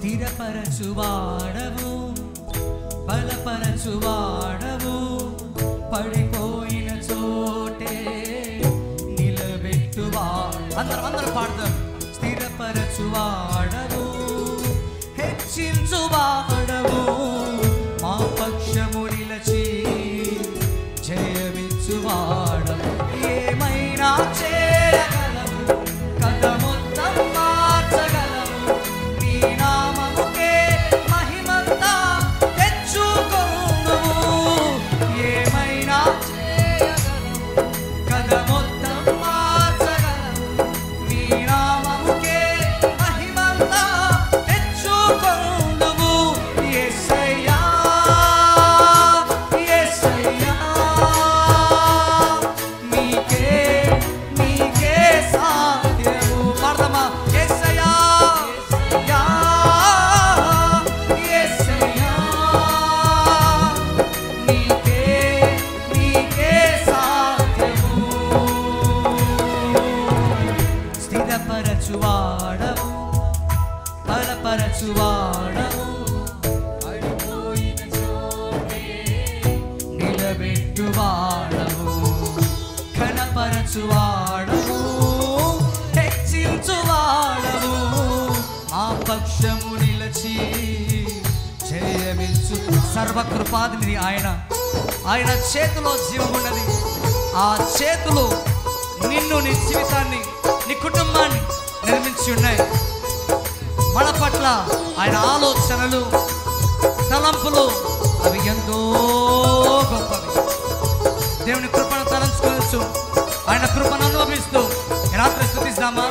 స్థిరపరచువాడవు, బలపరచువాడవు, పడిపోయిన చోటే నిలబెట్టువాడు. అందరం పాడదాం. స్థిరపరచువాడవు, హెచ్చించువాడవు, మా పక్షము నిలచి జయమిచ్చువాడవు. ఏమైనా చేయగలవు, కథ మొత్తం మార్చగలవు, నీ నామముకే మహిమంతా తెచ్చుకొనుము. ఏమైనా చేయగలవు, కథ మొత్తం మార్చగలవు, నీ నామముకే మహిమంతా తెచ్చుకొనుము. యేసయ్యా యేసయ్యా నీకే నీకే సాధ్యము. పాడదామా? యేసయ్యా యేసయ్యా నీకే నీకే సాధ్యము. స్థిరపరచువాడవు, బలపరచువాడవు, పడిపోయిన చోటే నిలబెట్టువాడవు, ఘనపరచువాడవు, హెచ్చించువాడవు, మా పక్షము నిలచి జయమిచ్చు. సర్వకృపాధిపతి ఆయన. ఆయన చేతిలో జీవమున్నది. ఆ చేతులు నిన్ను, నీ జీవితాన్ని, నీ కుటుంబాన్ని నిర్మించి ఉన్నాయి. మన పట్ల ఆయన ఆలోచనలు, తలంపులు అవి ఎంతో గొప్పవి. దేవుని కృపను తలంచుకోవచ్చు. ఆయన కృపను అనుభవిస్తూ రాత్రి స్తుతిస్తామా?